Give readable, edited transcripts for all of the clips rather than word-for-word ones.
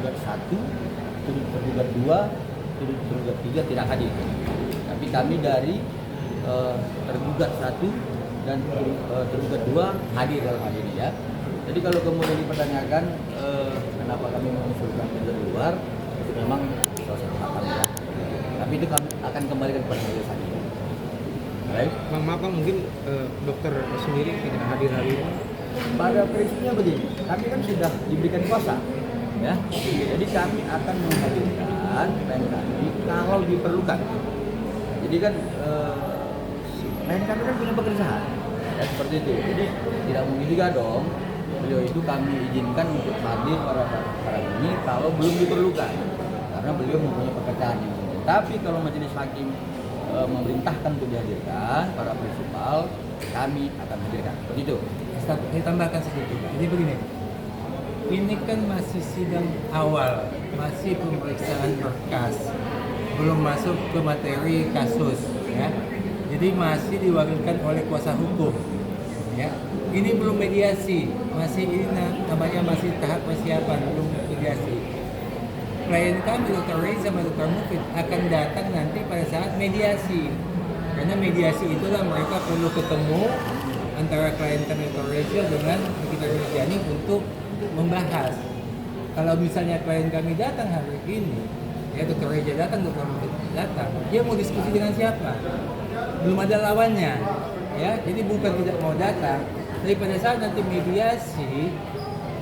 tergugat 1, turut tergugat 2, turut tergugat 3 tidak hadir. Tapi kami dari tergugat 1 dan tergugat 2 hadir dalam hal ini ya. Jadi kalau kemudian dipertanyakan kenapa kami mengusulkan pintu luar, itu memang salah satu hak kami ya. Tapi itu kami akan kembalikan kepada majelis hakim. Baik. Maaf Bang, mungkin dokter sendiri tidak hadir hari ini. Pada prinsipnya begini, kami kan sudah diberikan kuasa, ya. Jadi kami akan menghadirkan klien kami kalau diperlukan. Jadi kan klien kami kan punya pekerjaan, ya seperti itu. Jadi tidak mungkin juga dong beliau itu kami izinkan untuk hadir pada ini kalau belum diperlukan, karena beliau mempunyai pekerjaan yang penting. Tapi kalau majelis hakim memerintahkan untuk dihadirkan para prinsipal, kami akan hadirkan. Seperti itu. Saya tambahkan sedikit. Jadi begini, ini kan masih sidang awal, masih pemeriksaan berkas, belum masuk ke materi kasus, ya. Jadi masih diwakilkan oleh kuasa hukum, ya. Ini belum mediasi, masih ini namanya masih tahap persiapan, belum mediasi. Klien kami Dr. Reza sama Dr. Mufid akan datang nanti pada saat mediasi, karena mediasi itulah mereka perlu ketemu antara klien kami Dr. Reza dengan Nikita Rizani untuk membahas. Kalau misalnya klien kami datang hari ini, ya Dr. Reza datang, Dr. Mufid datang, dia mau diskusi dengan siapa? Belum ada lawannya, ya. Jadi bukan tidak mau datang, tapi pada saat nanti mediasi,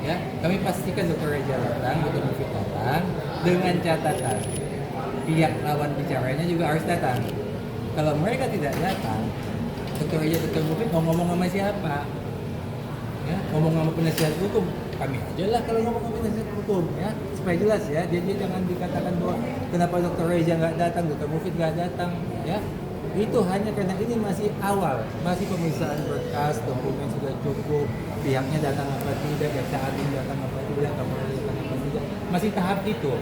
ya kami pastikan Dr. Reza datang, Dr. Mufid datang, dengan catatan pihak lawan bicaranya juga harus datang. Kalau mereka tidak datang, Dr. Reza, Dr. Mufid mau ngomong sama siapa? Ya, ngomong sama penasihat hukum, kami aja lah kalau ngomong sama penasihat hukum, ya supaya jelas ya. Jadi jangan dikatakan bahwa kenapa Dr. Reza nggak datang, Dr. Mufid nggak datang, ya. Itu hanya karena ini masih awal, masih pemeriksaan berkas, dokumen sudah cukup, pihaknya datang apa tidak, jaksa agung datang apa tidak, kapolri datang apa tidak, masih tahap itu,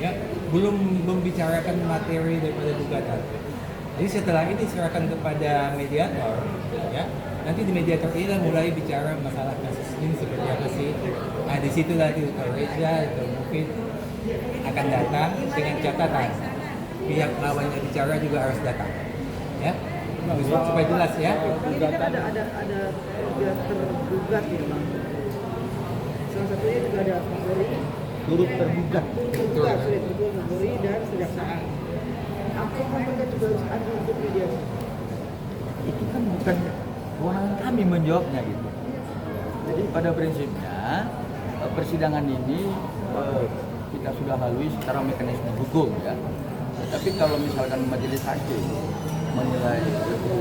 ya, belum membicarakan materi daripada gugatan. Jadi setelah ini serahkan kepada mediator, ya, nanti di mediator ini mulai bicara masalah kasus ini seperti apa sih. Nah di situ nanti Dr. Reza, Dr. Mufid akan datang dengan catatan pihak lawannya bicara juga harus datang. Ya, supaya jelas ya. Ini kan ada tiga tergugat ya Bang. Salah satunya juga ada Polri, Turut tergugat. tergugat sudah tergugat Polri dan kejaksaan. Apakah mereka juga harus ada untuk mediasi? Itu kan bukan kewenangan kami menjawabnya gitu. Jadi pada prinsipnya persidangan ini kita sudah lalui secara mekanisme hukum ya. Tapi kalau misalkan majelis hakim menilai itu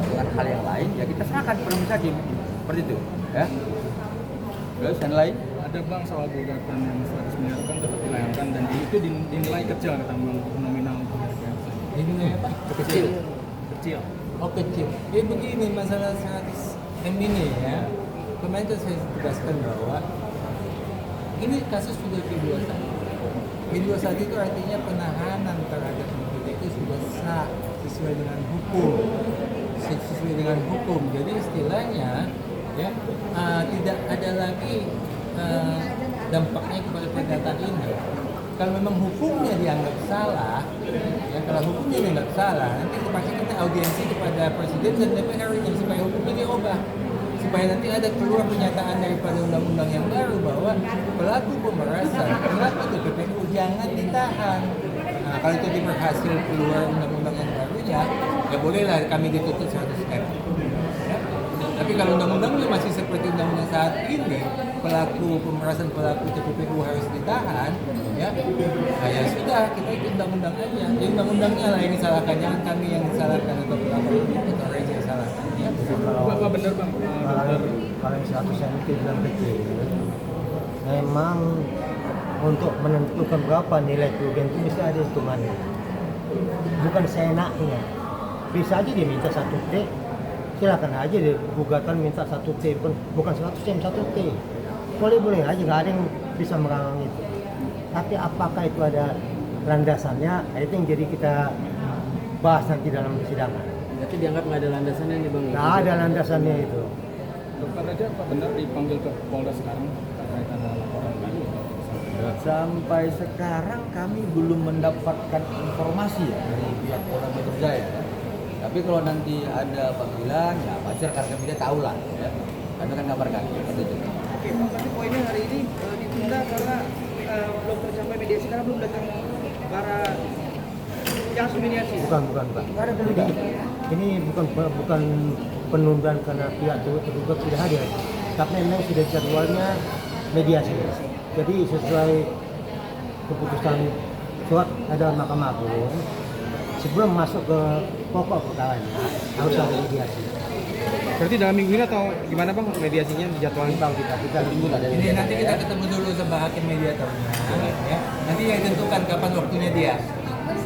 dengan hal yang lain, ya kita serahkan kepada majelis hakim seperti itu ya. Terus yang lain Ada Bang soal gugatan yang 100 miliar kan tetap dilayangkan dan itu dinilai kecil kata Bang nominal penghargaan. Ini apa? Kecil. Oh kecil. Jadi begini masalah 100 M ini ya. Kemarin kan saya tegaskan bahwa ini kasus sudah P21. P21 itu artinya penahanan terhadap Mufid itu sudah sah sesuai dengan hukum. Jadi istilahnya ya tidak ada lagi dampaknya kepada perdata ini. Kalau memang hukumnya dianggap salah, ya kalau hukumnya dianggap salah, nanti terpaksa kita audiensi kepada Presiden dan DPR ini supaya hukumnya diubah, supaya nanti ada keluar pernyataan daripada undang-undang yang baru bahwa pelaku pemerasan, pelaku TPPU jangan ditahan. Nah, kalau itu berhasil keluar undang-undang yang barunya, ya bolehlah kami dituntut 100 M. Ya. Tapi kalau undang-undangnya masih seperti undang-undang saat ini, pelaku pemerasan, pelaku TPPU harus ditahan, ya, nah ya sudah, kita ikut undang-undang aja. Ya undang-undangnya lah yang disalahkan, jangan kami yang disalahkan atau pelaku atau Reza yang disalahkan. Ya. Apa benar Bang? Kalau yang 100 yang itu bilang kecil, memang untuk menentukan berapa nilai kerugian itu bisa ada hitungannya. Bukan seenaknya. Bisa aja dia minta 1 T, silakan aja dia gugatan minta 1 T, bukan 100 M, 1 T. Boleh aja, nggak ada yang bisa melarang itu. Tapi apakah itu ada landasannya? Nah, itu yang jadi kita bahas nanti dalam persidangan. Berarti dianggap nggak ada landasannya nih Bang? Nggak ada landasannya itu. Dokter Raja apa benar dipanggil ke Polda sekarang terkait ada laporan tadi? Sampai sekarang kami belum mendapatkan informasi ya dari pihak Polda Metro Jaya. Ya. Tapi kalau nanti ada panggilan, ya pasti rekan media tahu lah. Ya. Kami akan kabarkan. Seperti itu. Oke, Pak, tapi poinnya hari ini ditunda karena belum tercapai mediasi karena belum datang para yang mediasi. Bukan. Jadi, ini bukan penundaan karena pihak tergugat tidak hadir, tapi memang sudah jadwalnya mediasi. Jadi sesuai keputusan surat ada Mahkamah Agung, sebelum masuk ke pokok perkara harus ada mediasi. Berarti dalam minggu ini atau gimana Bang mediasinya dijadwalkan? Bang, kita tunggu ada Ini nanti kita ketemu dulu sama hakim mediatornya, ya. Nanti yang tentukan kapan waktunya dia.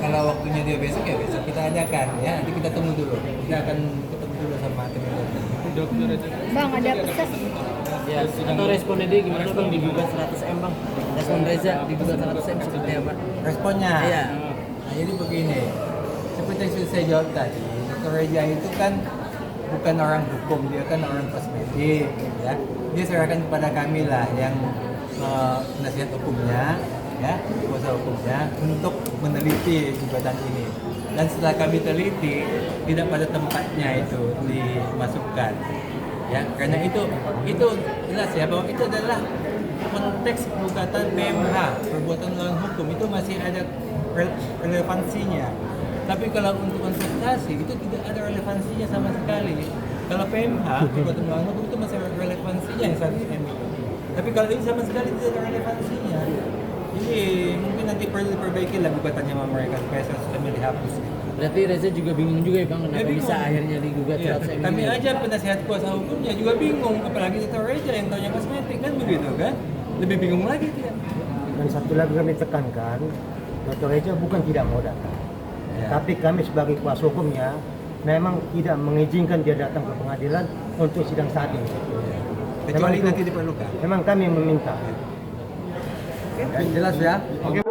Kalau waktunya dia besok ya besok kita ajakan, ya. Nanti kita tunggu dulu. Kita akan ketemu dulu sama hakim mediator. Bang, ada pesan. Ya, atau responnya dia gimana Bang digugat 100M Bang? Respon Reza digugat 100M seperti apa? Responnya. Iya. Nah, jadi begini. Seperti yang sudah saya jawab tadi, Dr. Reza itu kan bukan orang hukum, dia kan orang kosmetik, ya. Dia serahkan kepada kami lah yang penasihat hukumnya, ya, kuasa hukumnya untuk meneliti gugatan ini. Dan setelah kami teliti, tidak pada tempatnya itu dimasukkan, ya. Karena itu jelas ya bahwa itu adalah konteks gugatan PMH, perbuatan melawan hukum, itu masih ada relevansinya. Tapi kalau untuk konsultasi itu tidak ada relevansinya sama sekali. Kalau PMH, perbuatan melawan hukum itu masih ada relevansinya yang 100M itu. Tapi kalau ini sama sekali tidak ada relevansinya. Jadi mungkin nanti perlu diperbaiki lah gugatannya sama mereka supaya 100M dihapus. Berarti Reza juga bingung juga ya Bang kenapa Dia bingung. bisa akhirnya digugat Iya, 100M kami ini? aja penasihat kuasa hukumnya juga bingung, apalagi Dr. Reza yang taunya kosmetik kan begitu kan? Lebih bingung lagi dia. Dan satu lagi kami tekankan, Dr. Reza bukan tidak mau datang. Ya. Tapi kami sebagai kuasa hukumnya memang tidak mengizinkan dia datang ke pengadilan untuk sidang saat ini. Kecuali Memang itu- nanti diperlukan. Memang kami meminta. Ya, jelas ya. Oke